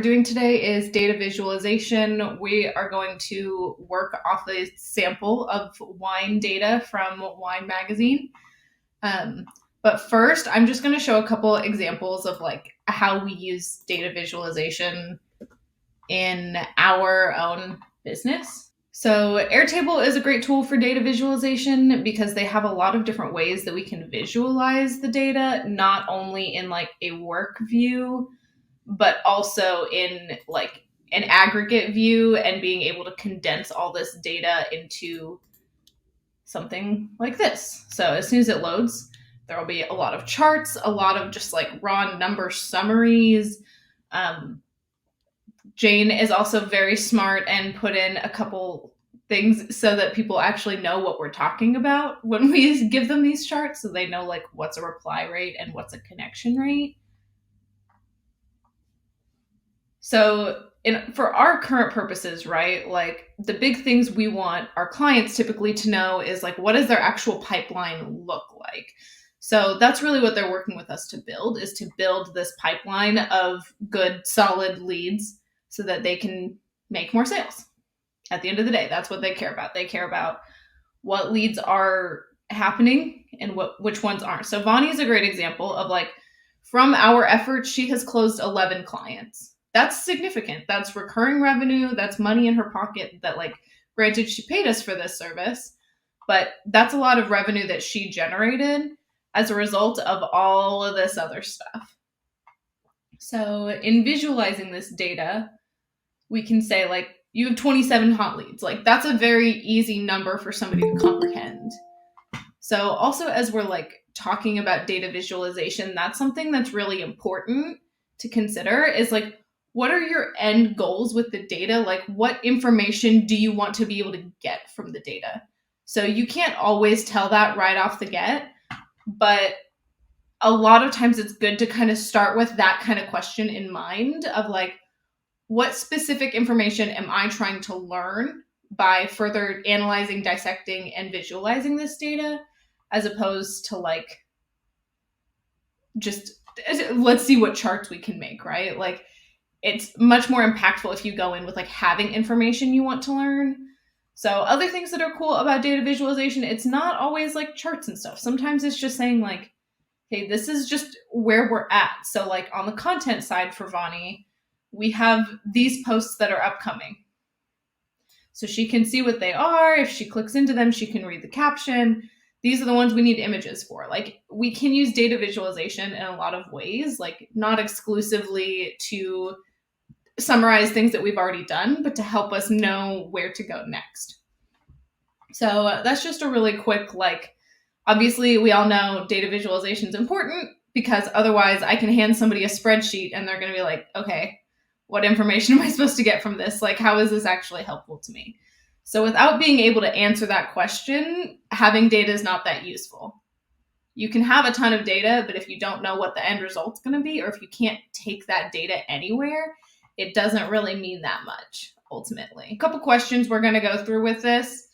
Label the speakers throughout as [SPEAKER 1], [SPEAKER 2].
[SPEAKER 1] Doing today is data visualization. We are going to work off a sample of wine data from Wine Magazine. Um, but first, I'm just going to show a couple examples of like how we use data visualization in our own business. So Airtable is a great tool for data visualization because they have a lot of different ways that we can visualize the data, not only in like a work view, but also in like an aggregate view and being able to condense all this data into something like this. So as soon as it loads, there will be a lot of charts, a lot of just like raw number summaries. Um, Jane is also very smart and put in a couple things so that people actually know what we're talking about when we give them these charts, so they know like what's a reply rate and what's a connection rate. So, for our current purposes, right, like the big things we want our clients typically to know is like, what does their actual pipeline look like? So that's really what they're working with us to build, is to build this pipeline of good, solid leads so that they can make more sales. At the end of the day, that's what they care about. They care about what leads are happening and which ones aren't. So Vani is a great example of like, from our efforts, she has closed 11 clients. That's significant. That's recurring revenue. That's money in her pocket that, like, granted, she paid us for this service, but that's a lot of revenue that she generated as a result of all of this other stuff. So in visualizing this data, we can say, like, you have 27 hot leads. Like, that's a very easy number for somebody to comprehend. So also, as we're like talking about data visualization, that's something that's really important to consider is like, what are your end goals with the data? Like, what information do you want to be able to get from the data? So you can't always tell that right off the get, but a lot of times it's good to kind of start with that kind of question in mind of like, what specific information am I trying to learn by further analyzing, dissecting, and visualizing this data, as opposed to like just let's see what charts we can make, right? Like, it's much more impactful if you go in with like having information you want to learn. So other things that are cool about data visualization, it's not always like charts and stuff. Sometimes it's just saying like, hey, this is just where we're at. So like on the content side for Vani, we have these posts that are upcoming. So she can see what they are. If she clicks into them, she can read the caption. These are the ones we need images for. Like, we can use data visualization in a lot of ways, like not exclusively to summarize things that we've already done, but to help us know where to go next. So that's just a really quick, like, obviously we all know data visualization is important because otherwise I can hand somebody a spreadsheet and they're going to be like, okay, what information am I supposed to get from this? Like, how is this actually helpful to me? So without being able to answer that question, having data is not that useful. You can have a ton of data, but if you don't know what the end result's going to be, or if you can't take that data anywhere, it doesn't really mean that much, ultimately. A couple questions we're going to go through with this.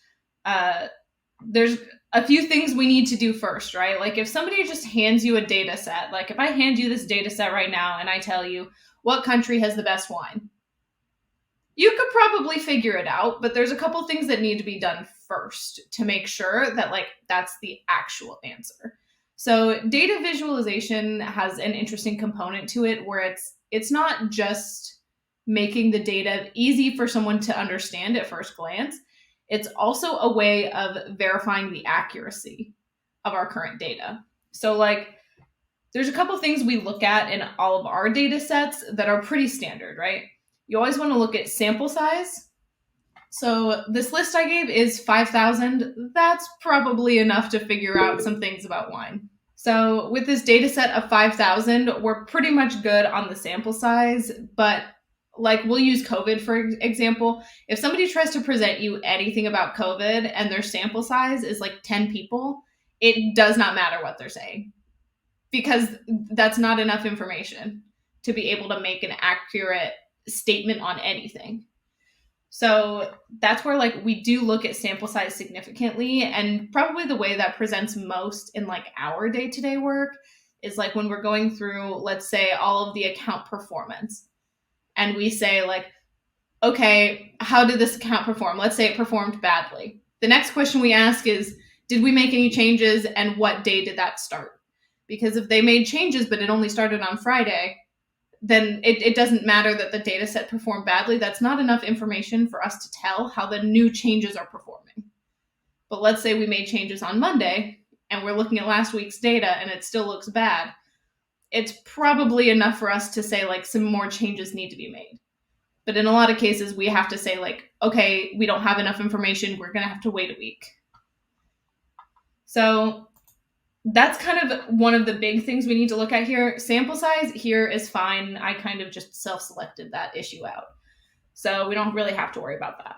[SPEAKER 1] There's a few things we need to do first, right? Like, if somebody just hands you a data set, like if I hand you this data set right now and I tell you what country has the best wine, you could probably figure it out, but there's a couple things that need to be done first to make sure that like that's the actual answer. So data visualization has an interesting component to it where it's not just making the data easy for someone to understand at first glance. It's also a way of verifying the accuracy of our current data. So like, there's a couple things we look at in all of our data sets that are pretty standard, right? You always want to look at sample size. So this list I gave is 5,000. That's probably enough to figure out some things about wine. So with this data set of 5,000, we're pretty much good on the sample size, but like, we'll use COVID for example. If somebody tries to present you anything about COVID and their sample size is like 10 people, it does not matter what they're saying, because that's not enough information to be able to make an accurate statement on anything. So that's where like we do look at sample size significantly, and probably the way that presents most in like our day-to-day work is like when we're going through, let's say, all of the account performance. and we say like, okay, how did this account perform? Let's say it performed badly. The next question we ask is, did we make any changes and what day did that start? Because if they made changes but it only started on Friday, then it doesn't matter that the data set performed badly. That's not enough information for us to tell how the new changes are performing. But let's say we made changes on Monday and we're looking at last week's data and it still looks bad. It's probably enough for us to say like some more changes need to be made. But in a lot of cases, we have to say like, okay, we don't have enough information. We're going to have to wait a week. So that's kind of one of the big things we need to look at here. Sample size here is fine. I kind of just self-selected that issue out. So we don't really have to worry about that.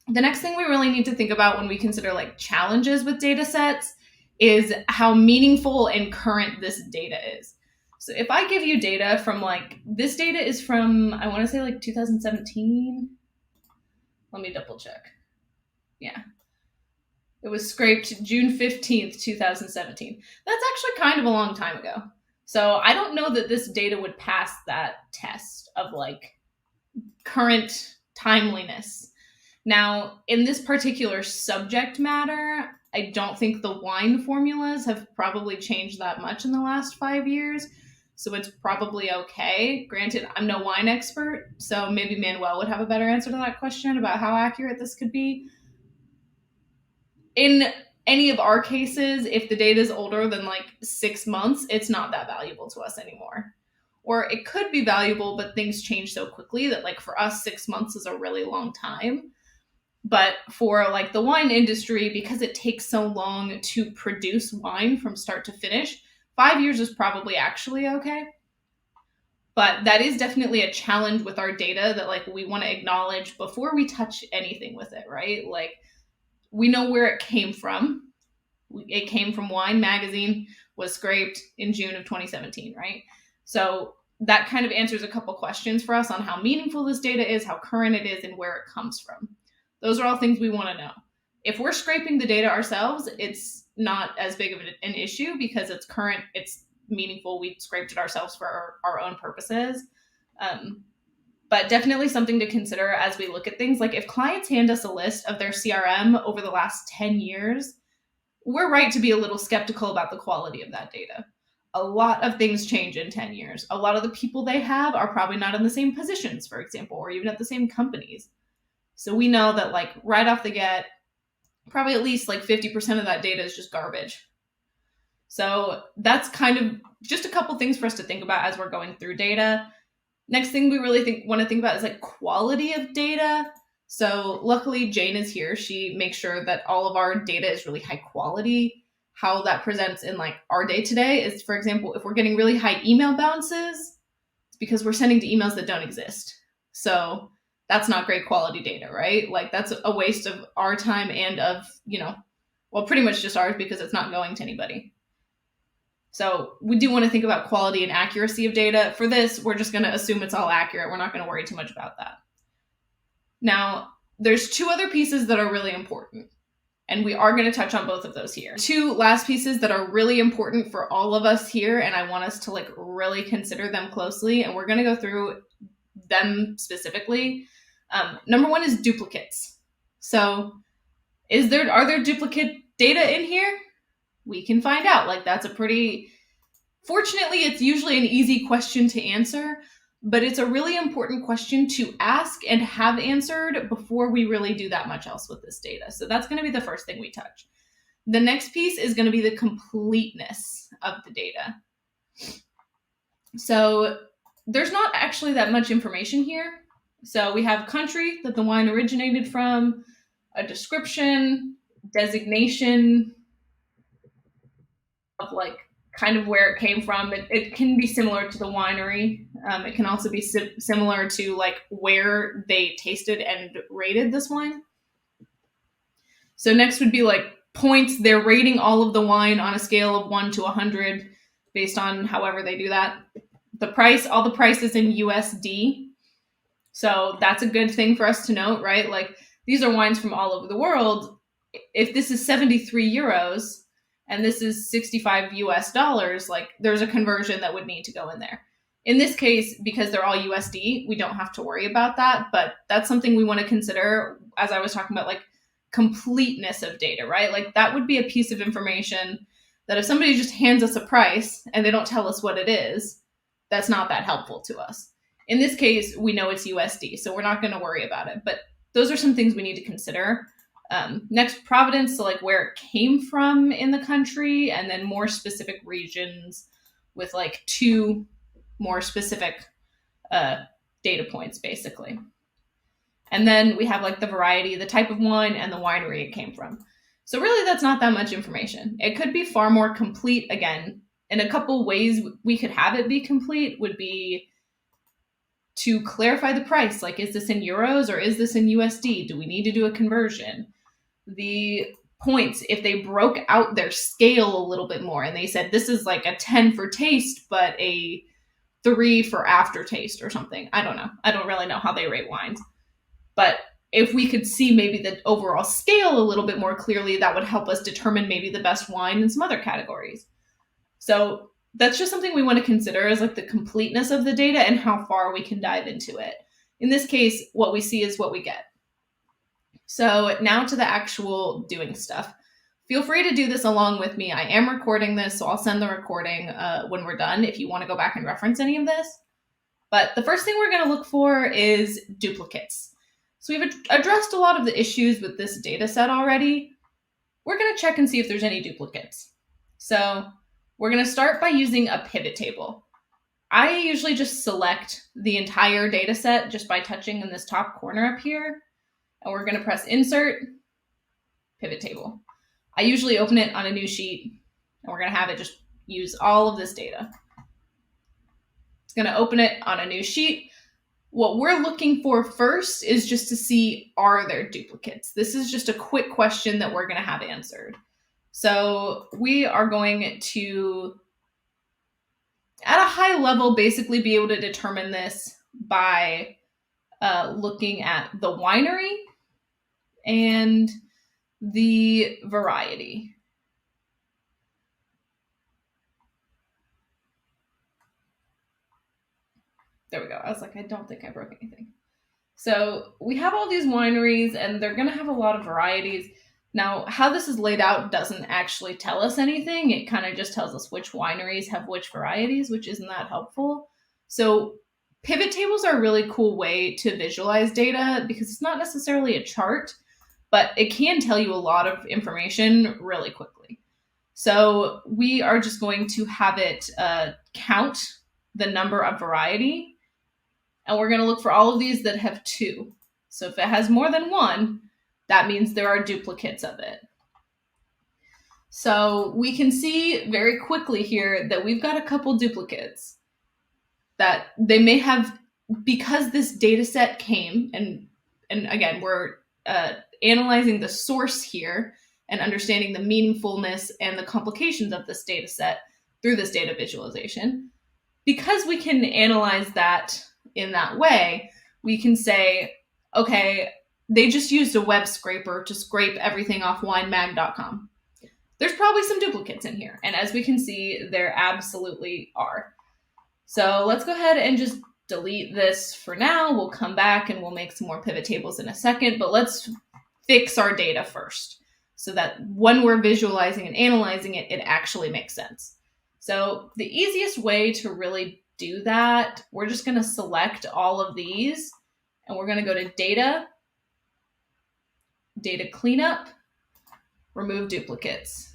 [SPEAKER 1] The next thing we really need to think about when we consider like challenges with data sets is how meaningful and current this data is. So if I give you data from like, this data is from, I want to say like 2017. Let me double check. Yeah. It was scraped June 15th, 2017. That's actually kind of a long time ago. So I don't know that this data would pass that test of like current timeliness. Now, in this particular subject matter, I don't think the wine formulas have probably changed that much in the last 5 years. So it's probably okay. Granted, I'm no wine expert, so maybe Manuel would have a better answer to that question about how accurate this could be. In any of our cases, if the data is older than like 6 months, it's not that valuable to us anymore. Or it could be valuable, but things change so quickly that like for us, 6 months is a really long time. But for like the wine industry, because it takes so long to produce wine from start to finish, 5 years is probably actually okay. But that is definitely a challenge with our data that like we want to acknowledge before we touch anything with it, right? Like we know where it came from. It came from Wine Magazine, was scraped in June of 2017, right? So that kind of answers a couple questions for us on how meaningful this data is, how current it is, and where it comes from. Those are all things we want to know. If we're scraping the data ourselves, it's not as big of an issue because it's current, it's meaningful. We scraped it ourselves for our own purposes. But definitely something to consider as we look at things. Like if clients hand us a list of their CRM over the last 10 years, we're right to be a little skeptical about the quality of that data. A lot of things change in 10 years. A lot of the people they have are probably not in the same positions, for example, or even at the same companies. So we know that like right off the get, probably at least like 50% of that data is just garbage. So that's kind of just a couple things for us to think about as we're going through data. Next thing we really want to think about is like quality of data. So luckily Jane is here. She makes sure that all of our data is really high quality. How that presents in like our day-to-day is, for example, if we're getting really high email bounces, it's because we're sending to emails that don't exist. So that's not great quality data, right? Like that's a waste of our time and of, well, pretty much just ours because it's not going to anybody. So we do want to think about quality and accuracy of data. For this, we're just going to assume it's all accurate. We're not going to worry too much about that. Now, there's two other pieces that are really important, and we are going to touch on both of those here. Two last pieces that are really important for all of us here, and I want us to like really consider them closely, and we're going to go through them specifically. Number one is duplicates. So are there duplicate data in here? We can find out. Like that's fortunately, it's usually an easy question to answer, but it's a really important question to ask and have answered before we really do that much else with this data. So that's going to be the first thing we touch. The next piece is going to be the completeness of the data. So there's not actually that much information here. So we have country that the wine originated from, a description, designation of like kind of where it came from. It can be similar to the winery. It can also be similar to like where they tasted and rated this wine. So next would be like points. They're rating all of the wine on a scale of 1 to 100 based on however they do that. The price, all the prices in USD. So that's a good thing for us to note, right? Like these are wines from all over the world. If this is 73 euros and this is $65 US, like there's a conversion that would need to go in there. In this case, because they're all USD, we don't have to worry about that, but that's something we want to consider as I was talking about, like completeness of data, right? Like that would be a piece of information that if somebody just hands us a price and they don't tell us what it is, that's not that helpful to us. In this case, we know it's USD, so we're not going to worry about it. But those are some things we need to consider. Next, provenance, so like where it came from in the country, and then more specific regions with like 2 more specific data points, basically. And then we have like the variety, the type of wine, and the winery it came from. So really, that's not that much information. It could be far more complete. Again, in a couple ways we could have it be complete would be to clarify the price. Like, is this in euros or is this in USD? Do we need to do a conversion? The points, if they broke out their scale a little bit more and they said this is like a 10 for taste, but a 3 for aftertaste or something. I don't know. I don't really know how they rate wines. But if we could see maybe the overall scale a little bit more clearly, that would help us determine maybe the best wine in some other categories. So that's just something we want to consider as like the completeness of the data and how far we can dive into it. In this case, what we see is what we get. So now to the actual doing stuff. Feel free to do this along with me. I am recording this, so I'll send the recording when we're done if you want to go back and reference any of this. But the first thing we're going to look for is duplicates. So we've addressed a lot of the issues with this data set already. We're going to check and see if there's any duplicates. So we're going to start by using a pivot table. I usually just select the entire data set just by touching in this top corner up here. And we're going to press Insert, Pivot Table. I usually open it on a new sheet, and we're going to have it just use all of this data. It's going to open it on a new sheet. What we're looking for first is just to see, are there duplicates? This is just a quick question that we're going to have answered. So we are going to, at a high level, basically be able to determine this by looking at the winery and the variety. There we go. I was like, I don't think I broke anything. So we have all these wineries and they're going to have a lot of varieties. Now, how this is laid out doesn't actually tell us anything. It kind of just tells us which wineries have which varieties, which isn't that helpful. So pivot tables are a really cool way to visualize data because it's not necessarily a chart, but it can tell you a lot of information really quickly. So we are just going to have it count the number of variety, and we're going to look for all of these that have 2. So if it has more than 1, that means there are duplicates of it. So we can see very quickly here that we've got a couple duplicates that they may have, because this data set came, and again, we're analyzing the source here and understanding the meaningfulness and the complications of this data set through this data visualization. Because we can analyze that in that way, we can say, okay, they just used a web scraper to scrape everything off winemag.com. There's probably some duplicates in here. And as we can see, there absolutely are. So let's go ahead and just delete this for now. We'll come back and we'll make some more pivot tables in a second, but let's fix our data first so that when we're visualizing and analyzing it, it actually makes sense. So the easiest way to really do that, we're just going to select all of these and we're going to go to Data, Data Cleanup, Remove Duplicates.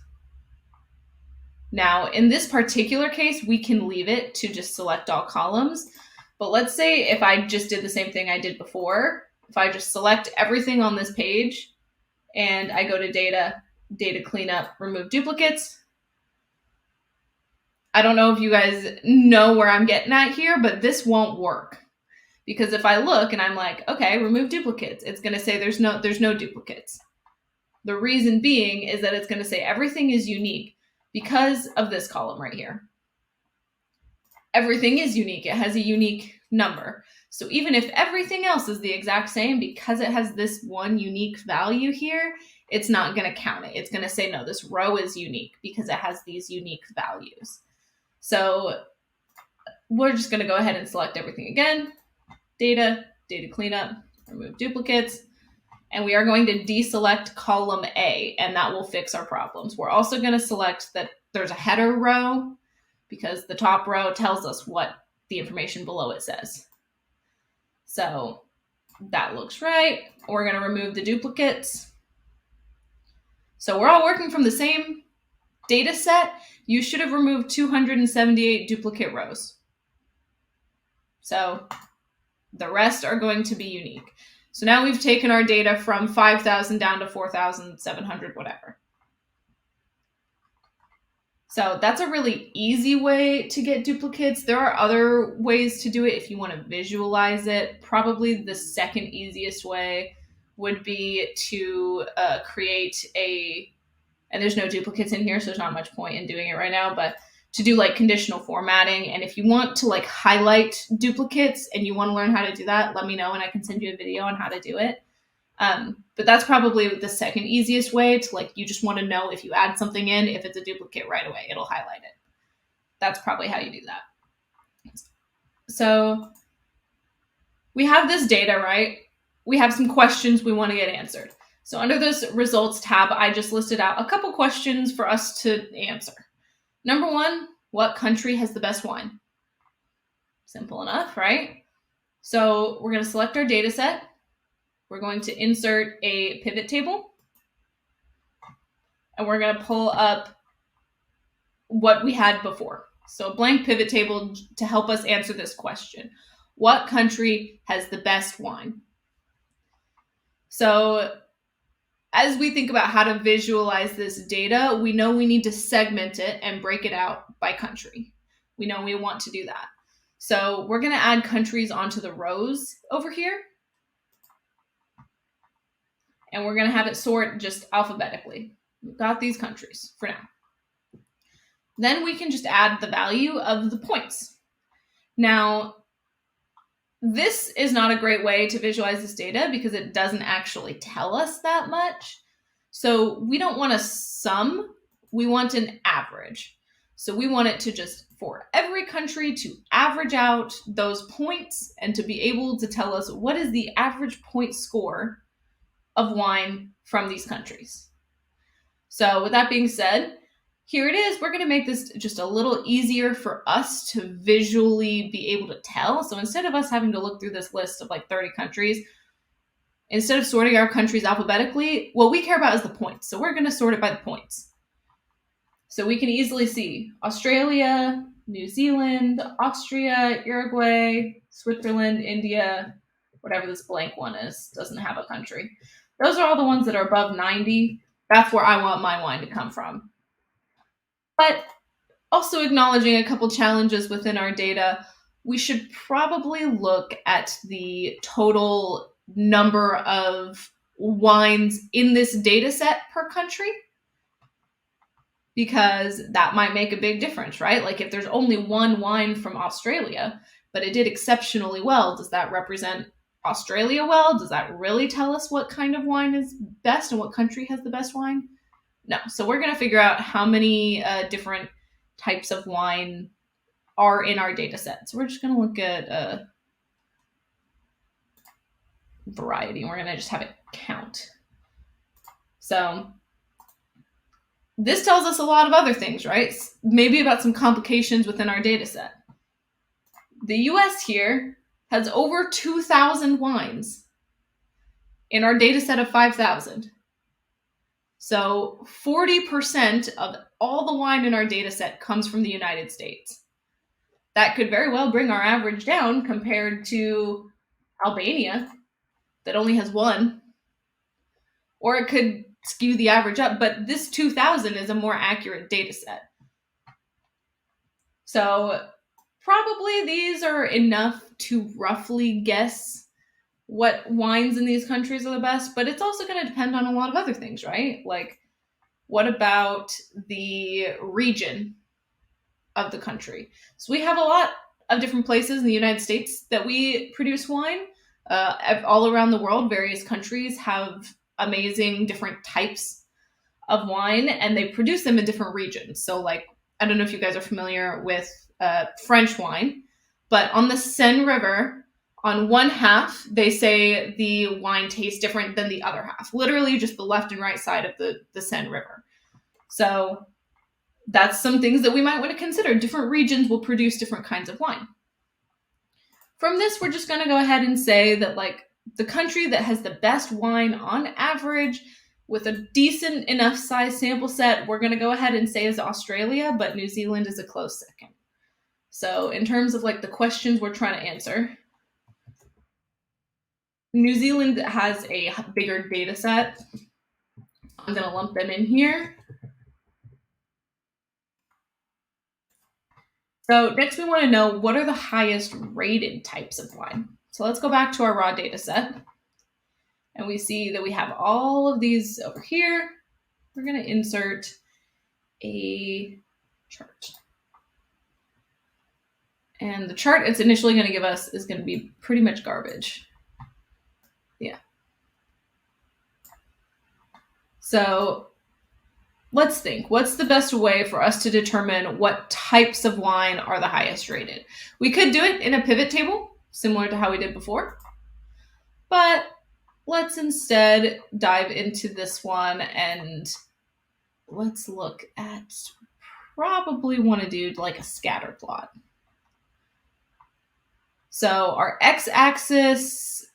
[SPEAKER 1] Now, in this particular case, we can leave it to just select all columns. But let's say if I just did the same thing I did before, if I just select everything on this page and I go to Data, Data Cleanup, Remove Duplicates. I don't know if you guys know where I'm getting at here, but this won't work. Because if I look and I'm like, okay, remove duplicates, it's going to say there's no duplicates. The reason being is that it's going to say everything is unique because of this column right here. Everything is unique. It has a unique number. So even if everything else is the exact same, because it has this one unique value here, it's not going to count it. It's going to say, no, this row is unique because it has these unique values. So we're just going to go ahead and select everything again. Data cleanup, remove duplicates. And we are going to deselect column A, and that will fix our problems. We're also going to select that there's a header row because the top row tells us what the information below it says. So that looks right. We're going to remove the duplicates. So we're all working from the same data set. You should have removed 278 duplicate rows. So the rest are going to be unique. So now we've taken our data from 5,000 down to 4,700, whatever. So that's a really easy way to get duplicates. There are other ways to do it if you want to visualize it. Probably the second easiest way would be to create and there's no duplicates in here, so there's not much point in doing it right now, but to do like conditional formatting. And if you want to like highlight duplicates and you want to learn how to do that, let me know and I can send you a video on how to do it. But that's probably the second easiest way to like, you just want to know if you add something in, if it's a duplicate right away, it'll highlight it. That's probably how you do that. So we have this data, right? We have some questions we want to get answered. So under this results tab, I just listed out a couple questions for us to answer. Number one, what country has the best wine? Simple enough, right? So we're going to select our data set. We're going to insert a pivot table. And we're going to pull up what we had before. So a blank pivot table to help us answer this question. What country has the best wine? So as we think about how to visualize this data, we know we need to segment it and break it out by country. We know we want to do that. So we're going to add countries onto the rows over here. And we're going to have it sort just alphabetically. We've got these countries for now. Then we can just add the value of the points. Now, this is not a great way to visualize this data because it doesn't actually tell us that much. So we don't want a sum, we want an average. So we want it to just, for every country, to average out those points and to be able to tell us what is the average point score of wine from these countries. So with that being said, here it is. We're going to make this just a little easier for us to visually be able to tell. So instead of us having to look through this list of like 30 countries, instead of sorting our countries alphabetically, what we care about is the points. So we're going to sort it by the points. So we can easily see Australia, New Zealand, Austria, Uruguay, Switzerland, India, whatever this blank one is, doesn't have a country. Those are all the ones that are above 90. That's where I want my wine to come from. But also acknowledging a couple challenges within our data, we should probably look at the total number of wines in this data set per country, because that might make a big difference, right? Like if there's only one wine from Australia, but it did exceptionally well, does that represent Australia well? Does that really tell us what kind of wine is best and what country has the best wine? No. So we're going to figure out how many different types of wine are in our data set. So we're just going to look at variety, and we're going to just have it count. So this tells us a lot of other things, right? Maybe about some complications within our data set. The US here has over 2,000 wines in our data set of 5,000. So 40% of all the wine in our data set comes from the United States. That could very well bring our average down compared to Albania that only has one. Or it could skew the average up, but this 2,000 is a more accurate data set. So probably these are enough to roughly guess what wines in these countries are the best, but it's also going to depend on a lot of other things, right? Like, what about the region of the country? So we have a lot of different places in the United States that we produce wine. All around the world, various countries have amazing different types of wine, and they produce them in different regions. So like, I don't know if you guys are familiar with French wine. But on the Seine River, on one half, they say the wine tastes different than the other half. Literally just the left and right side of the Seine River. So that's some things that we might want to consider. Different regions will produce different kinds of wine. From this, we're just going to go ahead and say that, like, the country that has the best wine on average with a decent enough size sample set, we're going to go ahead and say is Australia, but New Zealand is a close second. So in terms of like the questions we're trying to answer, New Zealand has a bigger data set. I'm going to lump them in here. So next we want to know, what are the highest rated types of wine? So let's go back to our raw data set. And we see that we have all of these over here. We're going to insert a chart. And the chart it's initially going to give us is going to be pretty much garbage. Yeah. So let's think. What's the best way for us to determine what types of wine are the highest rated? We could do it in a pivot table, similar to how we did before. But let's instead dive into this one and let's look at, probably want to do like a scatter plot. So our x-axis,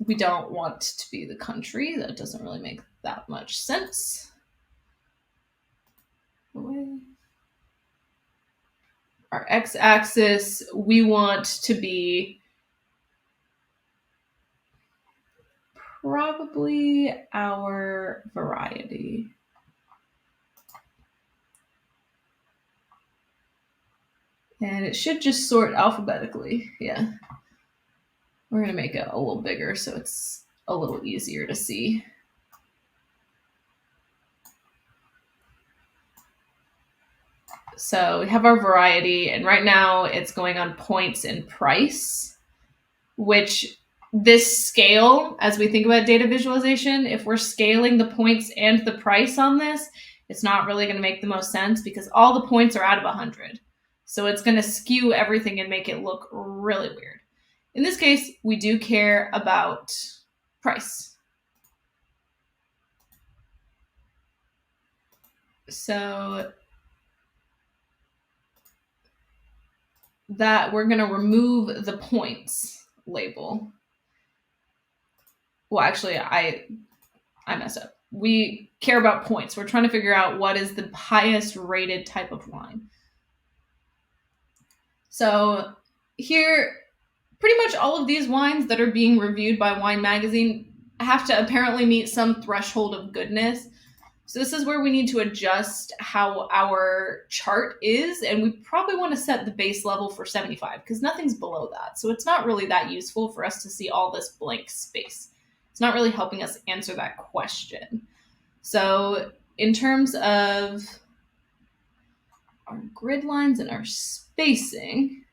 [SPEAKER 1] we don't want to be the country. That doesn't really make that much sense. Our x-axis, we want to be probably our variety. And it should just sort alphabetically. Yeah. We're going to make it a little bigger so it's a little easier to see. So we have our variety, and right now it's going on points and price, which this scale, as we think about data visualization, if we're scaling the points and the price on this, it's not really going to make the most sense because all the points are out of 100. So it's going to skew everything and make it look really weird. In this case, we do care about price. So that we're going to remove the points label. Well, actually, I messed up. We care about points. We're trying to figure out what is the highest rated type of wine. So here, pretty much all of these wines that are being reviewed by Wine Magazine have to apparently meet some threshold of goodness. So this is where we need to adjust how our chart is, and we probably want to set the base level for 75 because nothing's below that. So it's not really that useful for us to see all this blank space. It's not really helping us answer that question. So in terms of our grid lines and our spacing,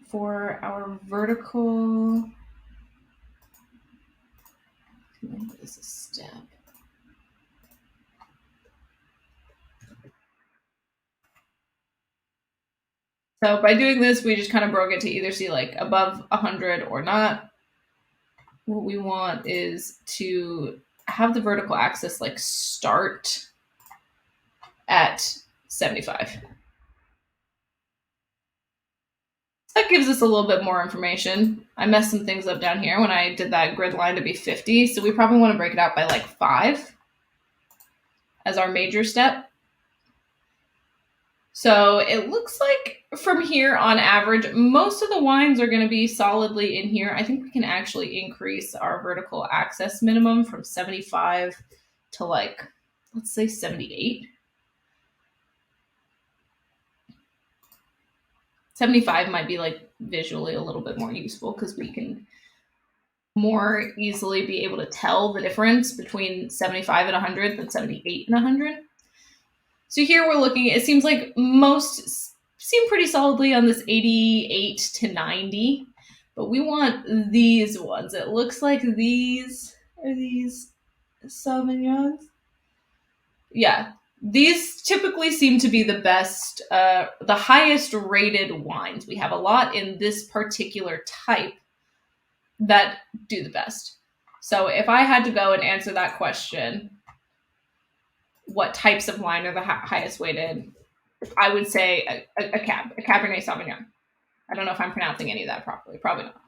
[SPEAKER 1] for our vertical, what is a step? So by doing this, we just kind of broke it to either see like above 100 or not. What we want is to have the vertical axis like start at 75. That gives us a little bit more information. I messed some things up down here when I did that grid line to be 50. So we probably want to break it out by like 5 as our major step. So it looks like from here on average, most of the wines are going to be solidly in here. I think we can actually increase our vertical axis minimum from 75 to like, let's say 78. 75 might be like visually a little bit more useful because we can more easily be able to tell the difference between 75 and 100 than 78 and 100. So here we're looking, it seems like most seem pretty solidly on this 88 to 90, but we want these ones. It looks like these are these Sauvignons. Yeah, these typically seem to be the best, the highest rated wines. We have a lot in this particular type that do the best. So if I had to go and answer that question, what types of wine are the highest weighted, I would say a Cabernet Sauvignon. I don't know if I'm pronouncing any of that properly. Probably not.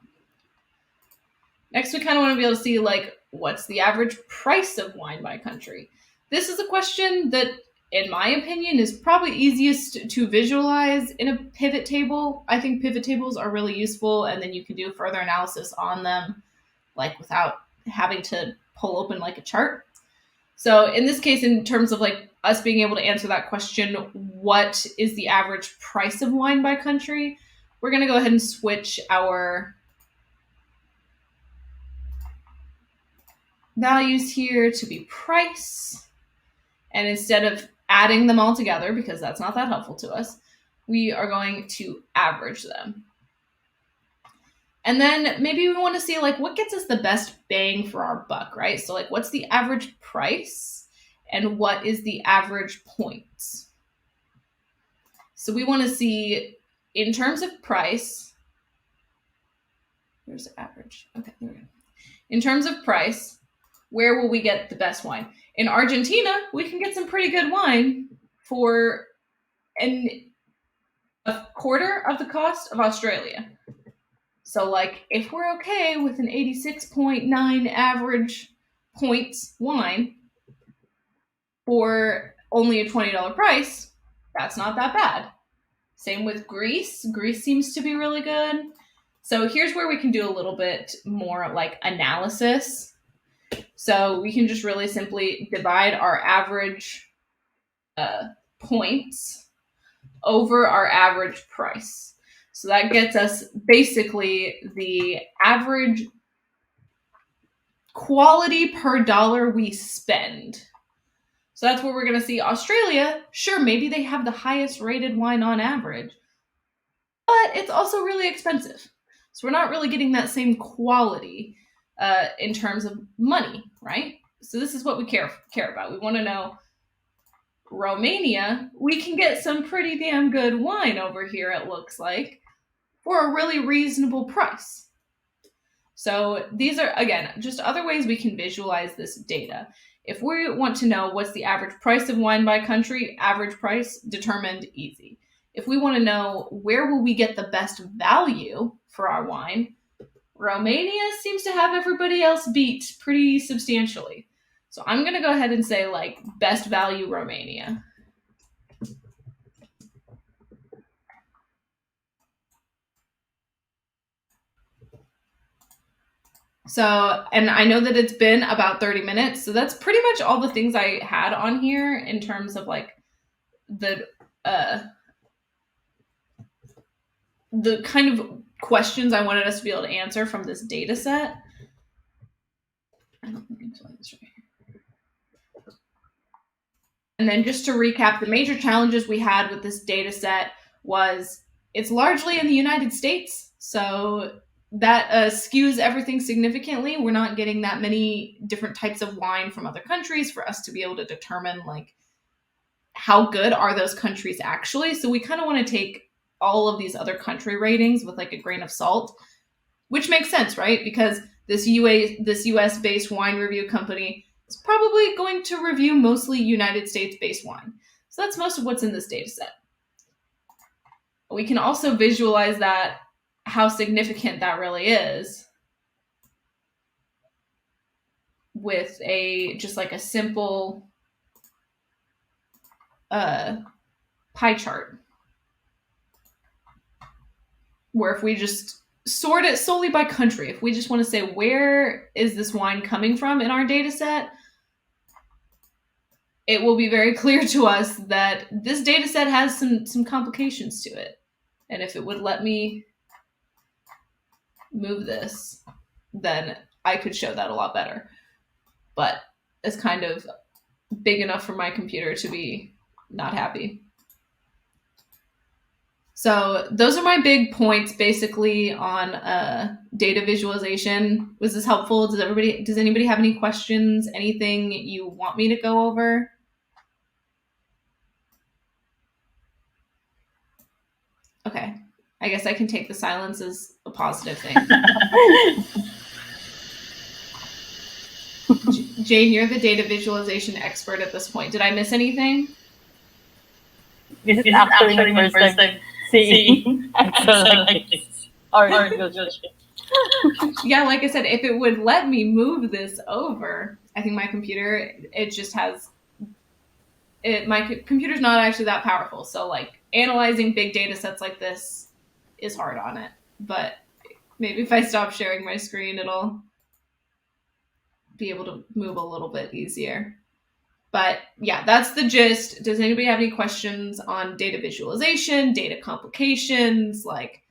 [SPEAKER 1] Next, we kind of want to be able to see, like, what's the average price of wine by country? This is a question that, in my opinion, is probably easiest to visualize in a pivot table. I think pivot tables are really useful, and then you can do further analysis on them, like, without having to pull open, like, a chart. So in this case, in terms of, like, us being able to answer that question, what is the average price of wine by country? We're going to go ahead and switch our values here to be price. And instead of adding them all together, because that's not that helpful to us, we are going to average them. And then maybe we want to see, like, what gets us the best bang for our buck, right? So, like, what's the average price and what is the average points? So we want to see, in terms of price, where's the average? Okay, there we go. In terms of price, where will we get the best wine? In Argentina, we can get some pretty good wine for a quarter of the cost of Australia. So, like, if we're okay with an 86.9 average points wine for only a $20 price, that's not that bad. Same with Greece. Greece seems to be really good. So here's where we can do a little bit more, like, analysis. So we can just really simply divide our average points over our average price. So that gets us basically the average quality per dollar we spend. So that's where we're going to see Australia. Sure, maybe they have the highest rated wine on average, but it's also really expensive. So we're not really getting that same quality in terms of money, right? So this is what we care about. We want to know, Romania, we can get some pretty damn good wine over here, it looks like, for a really reasonable price. So these are, again, just other ways we can visualize this data. If we want to know what's the average price of wine by country, average price determined, easy. If we want to know where will we get the best value for our wine, Romania seems to have everybody else beat pretty substantially. So I'm going to go ahead and say, like, best value Romania. So, and I know that it's been about 30 minutes. So that's pretty much all the things I had on here in terms of, like, the kind of questions I wanted us to be able to answer from this data set. I don't think I'm doing this right. And then just to recap, the major challenges we had with this data set was it's largely in the United States. So that skews everything significantly. We're not getting that many different types of wine from other countries for us to be able to determine, like, how good are those countries actually. So we kind of want to take all of these other country ratings with, like, a grain of salt, which makes sense, right? Because this US based wine review company is probably going to review mostly United States based wine. So that's most of what's in this data set. We can also visualize that, how significant that really is, with just like a simple pie chart, where if we just sort it solely by country, if we just want to say where is this wine coming from in our data set, it will be very clear to us that this data set has some complications to it. And if it would let me move this, then I could show that a lot better. But it's kind of big enough for my computer to be not happy. So those are my big points basically on data visualization. Was this helpful? Does anybody have any questions? Anything you want me to go over? Okay. I guess I can take the silence as a positive thing. Jane, you're the data visualization expert at this point. Did I miss anything?
[SPEAKER 2] This is actually my first time seeing Excel like this. Or
[SPEAKER 1] Yeah, like I said, if it would let me move this over, I think my computer, it just has my computer's not actually that powerful. So like analyzing big data sets like this is hard on it. But maybe if I stop sharing my screen, it'll be able to move a little bit easier. But yeah, that's the gist. Does anybody have any questions on data visualization, data complications? Like,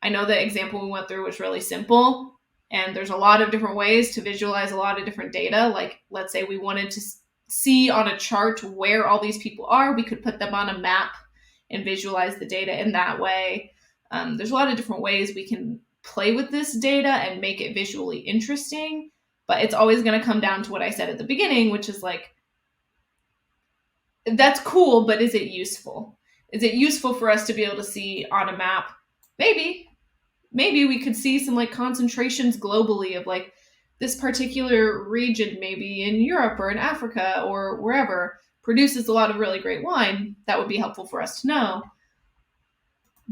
[SPEAKER 1] I know the example we went through was really simple, and there's a lot of different ways to visualize a lot of different data. Like, let's say we wanted to see on a chart where all these people are, we could put them on a map and visualize the data in that way. There's a lot of different ways we can play with this data and make it visually interesting, but it's always going to come down to what I said at the beginning, which is like, that's cool, but is it useful? Is it useful for us to be able to see on a map? Maybe. Maybe we could see some like concentrations globally of like this particular region, maybe in Europe or in Africa or wherever, produces a lot of really great wine. That would be helpful for us to know.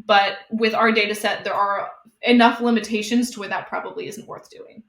[SPEAKER 1] But with our data set, there are enough limitations to where that probably isn't worth doing.